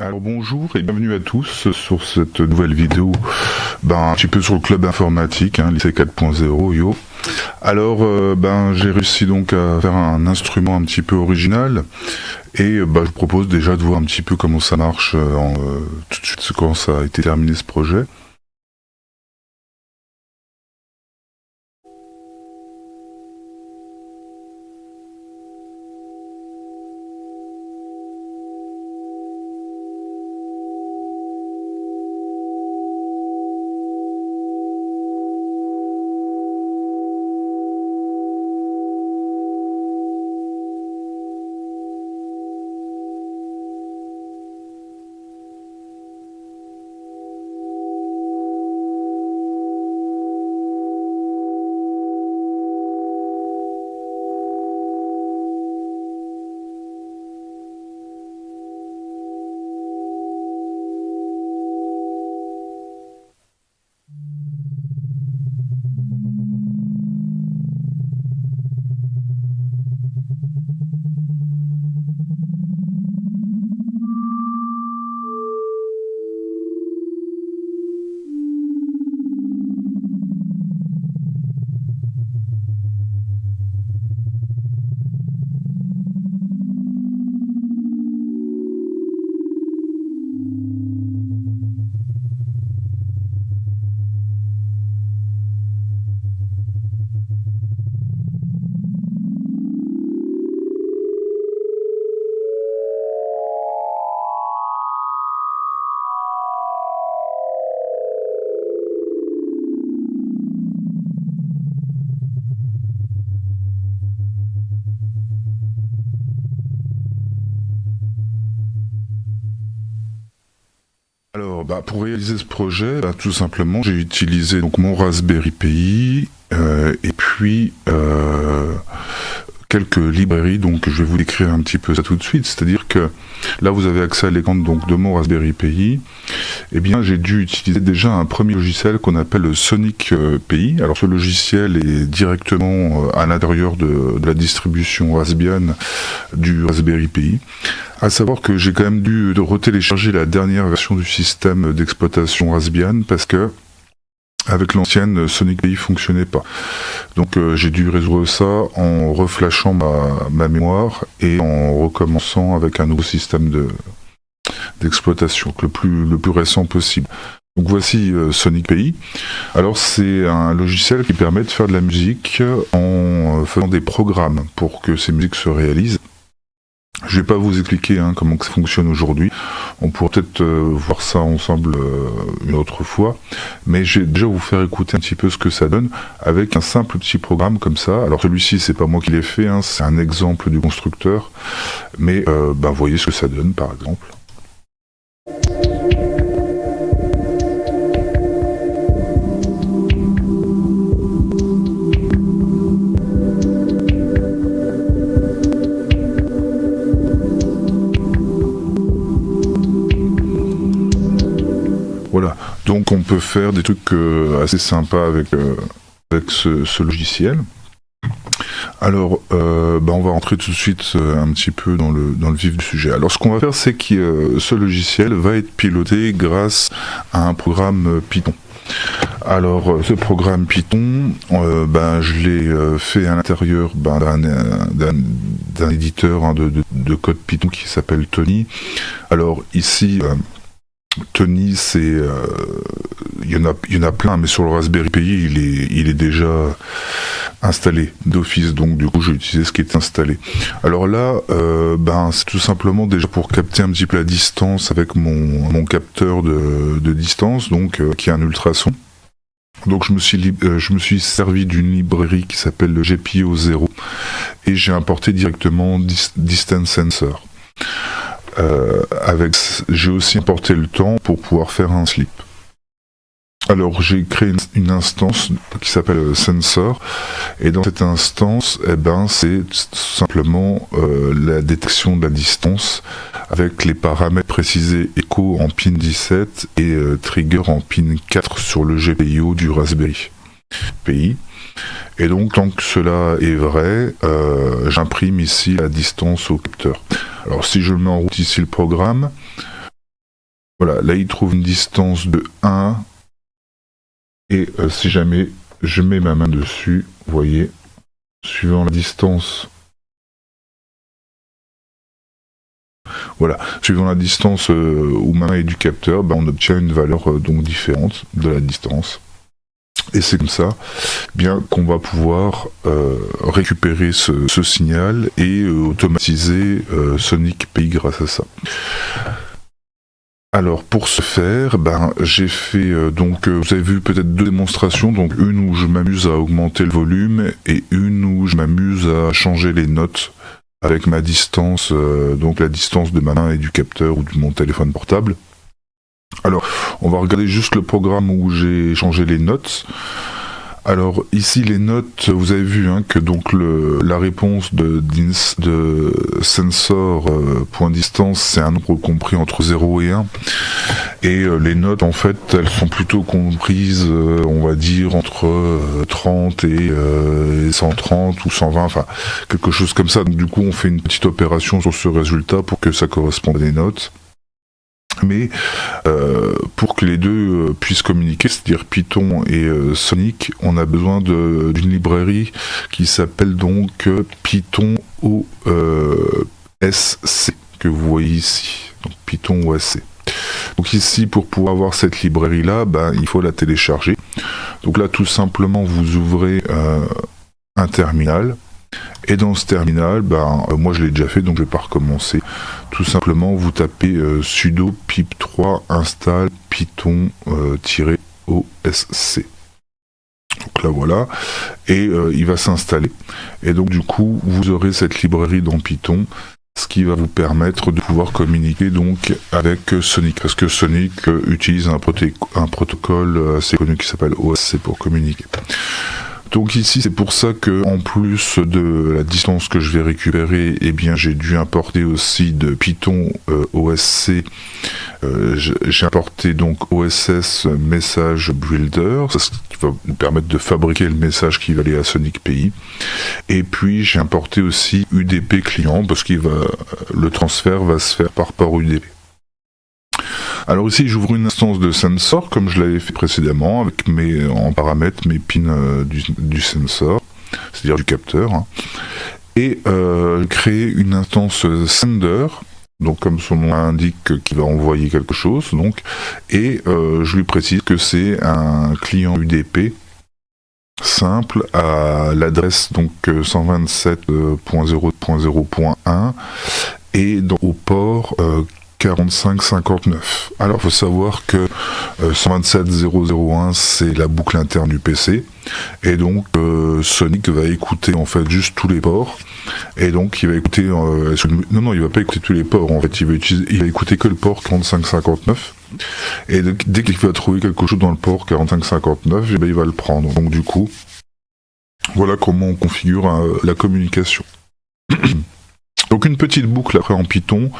Alors bonjour et bienvenue à tous sur cette nouvelle vidéo, un petit peu sur le club informatique, lycée 4.0, yo. Alors j'ai réussi donc à faire un instrument un petit peu original et je vous propose déjà de voir un petit peu comment ça marche tout de suite quand ça a été terminé ce projet. Alors, pour réaliser ce projet, tout simplement, j'ai utilisé donc mon Raspberry Pi et puis quelques librairies. Donc, je vais vous décrire un petit peu ça tout de suite. C'est-à-dire que là, vous avez accès à l'écran donc de mon Raspberry Pi. Eh bien, j'ai dû utiliser déjà un premier logiciel qu'on appelle le Sonic Pi. Alors, ce logiciel est directement à l'intérieur de la distribution Raspbian du Raspberry Pi. À savoir que j'ai quand même dû retélécharger la dernière version du système d'exploitation Raspbian parce que avec l'ancienne, Sonic Pi fonctionnait pas. Donc j'ai dû résoudre ça en reflashant ma mémoire et en recommençant avec un nouveau système d'exploitation, le plus récent possible. Donc voici Sonic Pi. Alors c'est un logiciel qui permet de faire de la musique en faisant des programmes pour que ces musiques se réalisent. Je vais pas vous expliquer comment ça fonctionne aujourd'hui. On pourra peut-être voir ça ensemble une autre fois. Mais je vais déjà vous faire écouter un petit peu ce que ça donne avec un simple petit programme comme ça. Alors celui-ci, c'est pas moi qui l'ai fait, c'est un exemple du constructeur. Mais voyez ce que ça donne par exemple. Voilà, donc on peut faire des trucs assez sympas avec ce logiciel. Alors, on va rentrer tout de suite un petit peu dans le vif du sujet. Alors, ce qu'on va faire, c'est que ce logiciel va être piloté grâce à un programme Python. Alors, ce programme Python, je l'ai fait à l'intérieur d'un éditeur de code Python qui s'appelle Tony. Alors, ici... Tony, il y en a plein, mais sur le Raspberry Pi, il est déjà installé d'office, donc du coup, j'ai utilisé ce qui est installé. Alors là, c'est tout simplement déjà pour capter un petit peu la distance avec mon capteur de distance, donc qui est un ultrason. Donc je me suis servi d'une librairie qui s'appelle le GPIO 0 et j'ai importé directement Distance Sensor. J'ai aussi importé le temps pour pouvoir faire un slip. Alors j'ai créé une instance qui s'appelle Sensor et dans cette instance c'est simplement la détection de la distance avec les paramètres précisés Echo en pin 17 et Trigger en pin 4 sur le GPIO du Raspberry Pi. Et donc tant que cela est vrai, j'imprime ici la distance au capteur. Alors si je mets en route ici le programme, Voilà, là il trouve une distance de 1, et si jamais je mets ma main dessus, vous voyez, suivant la distance, voilà, suivant la distance où ma main est du capteur, on obtient une valeur donc différente de la distance. Et c'est comme ça bien qu'on va pouvoir récupérer ce signal et automatiser Sonic Pays grâce à ça. Alors pour ce faire, j'ai fait donc vous avez vu peut-être 2 démonstrations, donc une où je m'amuse à augmenter le volume et une où je m'amuse à changer les notes avec ma distance, donc la distance de ma main et du capteur ou de mon téléphone portable. Alors on va regarder juste le programme où j'ai changé les notes. Alors ici les notes, vous avez vu que donc la réponse de sensor point distance, c'est un nombre compris entre 0 et 1, et les notes en fait elles sont plutôt comprises on va dire entre 30 et 130 ou 120, enfin quelque chose comme ça. Donc du coup on fait une petite opération sur ce résultat pour que ça corresponde à des notes. Mais pour que les deux puissent communiquer, c'est-à-dire Python et Sonic, on a besoin d'une librairie qui s'appelle donc Python OSC, que vous voyez ici, donc Python OSC. Donc ici, pour pouvoir avoir cette librairie-là, il faut la télécharger. Donc là, tout simplement, vous ouvrez un terminal. Et dans ce terminal, moi je l'ai déjà fait, donc je vais pas recommencer. Tout simplement, vous tapez sudo pip3 install python-osc. Donc là voilà, et il va s'installer. Et donc du coup, vous aurez cette librairie dans Python, ce qui va vous permettre de pouvoir communiquer donc avec Sonic, parce que Sonic utilise un protocole assez connu qui s'appelle OSC pour communiquer. Donc ici, c'est pour ça que en plus de la distance que je vais récupérer, j'ai dû importer aussi de Python OSC. J'ai importé donc OSS Message Builder, ce qui va nous permettre de fabriquer le message qui va aller à Sonic Pays. Et puis j'ai importé aussi UDP client, parce que le transfert va se faire par port UDP. Alors ici j'ouvre une instance de sensor comme je l'avais fait précédemment avec en paramètres mes pins du sensor, c'est-à-dire du capteur, et créer une instance sender, donc comme son nom l'indique, qui va envoyer quelque chose, donc, et je lui précise que c'est un client UDP simple à l'adresse donc 127.0.0.1 et au port 4559. Alors il faut savoir que 127.0.0.1 c'est la boucle interne du PC, et donc Sonic va écouter en fait juste tous les ports, et donc il va écouter non il va pas écouter tous les ports, en fait il va écouter que le port 4559, et dès qu'il va trouver quelque chose dans le port 4559, il va le prendre. Donc du coup voilà comment on configure la communication. Donc une petite boucle après en Python.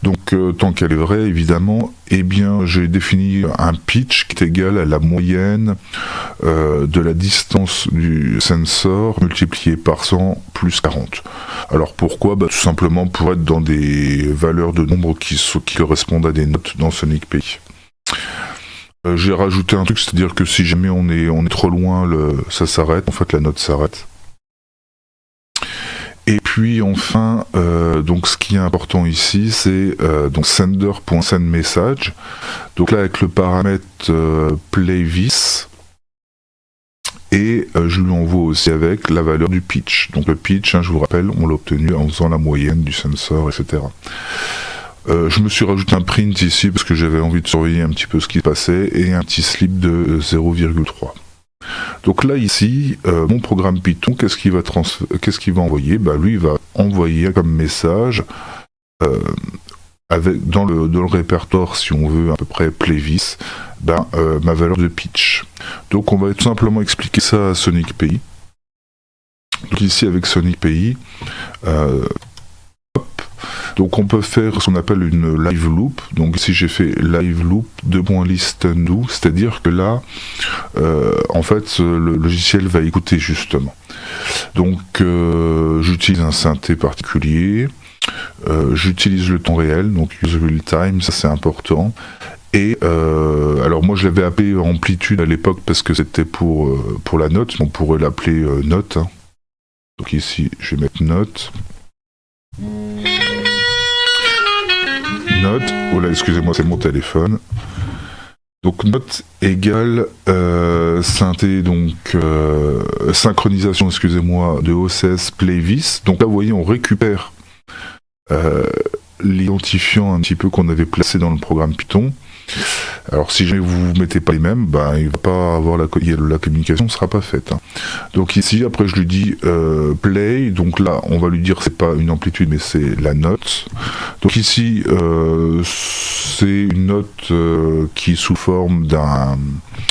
Donc tant qu'elle est vraie évidemment, j'ai défini un pitch qui est égal à la moyenne de la distance du sensor multiplié par 100 plus 40. Alors pourquoi ? Tout simplement pour être dans des valeurs de nombres qui correspondent à des notes dans Sonic Pays. J'ai rajouté un truc, c'est-à-dire que si jamais on est trop loin, ça s'arrête, en fait la note s'arrête. Et puis enfin, donc ce qui est important ici, c'est donc sender.sendMessage. Donc là avec le paramètre playvis, et je lui envoie aussi avec la valeur du pitch. Donc le pitch, je vous rappelle, on l'a obtenu en faisant la moyenne du sensor, etc. Je me suis rajouté un print ici parce que j'avais envie de surveiller un petit peu ce qui se passait, et un petit slip de 0,3. Donc là ici, mon programme Python, qu'est-ce qu'il va envoyer ? Lui il va envoyer comme message dans le répertoire, si on veut à peu près playvis, ma valeur de pitch. Donc on va tout simplement expliquer ça à Sonic Pays. Donc ici avec Sonic Pays, donc on peut faire ce qu'on appelle une live loop. Donc ici j'ai fait live loop .listenDo, c'est-à-dire que là en fait le logiciel va écouter justement. Donc j'utilise un synthé particulier, J'utilise le temps réel, donc use real time, ça c'est important. Et alors moi je l'avais appelé amplitude à l'époque parce que c'était pour la note, on pourrait l'appeler note. Hein. Donc ici je vais mettre note. Note, oh là excusez-moi c'est mon téléphone. Donc note égale synthé, donc synchronisation excusez-moi de OCS Playvis. Donc là vous voyez on récupère l'identifiant un petit peu qu'on avait placé dans le programme Python. Alors si jamais vous mettez pas les mêmes, il va pas avoir la communication ne sera pas faite. Hein. Donc ici après je lui dis play, donc là on va lui dire c'est pas une amplitude mais c'est la note. Donc ici c'est une note qui est sous forme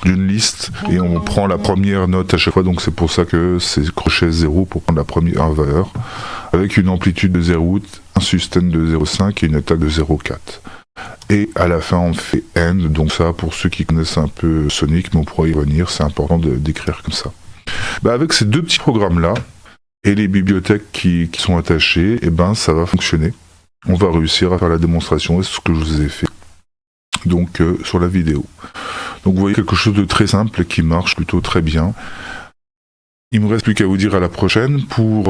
d'une liste et on prend la première note à chaque fois, donc c'est pour ça que c'est crochet 0 pour prendre la première valeur avec une amplitude de 0,8, un sustain de 0,5 et une attaque de 0,4. Et à la fin on fait end, donc ça pour ceux qui connaissent un peu Sonic, mais on pourra y revenir, c'est important d'écrire comme ça. Avec ces deux petits programmes là et les bibliothèques qui sont attachées, ça va fonctionner. On va réussir à faire la démonstration, et c'est ce que je vous ai fait donc sur la vidéo. Donc vous voyez quelque chose de très simple et qui marche plutôt très bien. Il me reste plus qu'à vous dire à la prochaine pour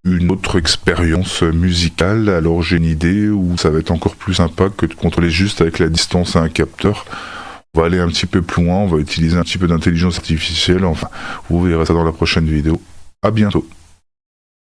une autre expérience musicale. Alors j'ai une idée où ça va être encore plus sympa que de contrôler juste avec la distance à un capteur. On va aller un petit peu plus loin, on va utiliser un petit peu d'intelligence artificielle, enfin vous verrez ça dans la prochaine vidéo. À bientôt.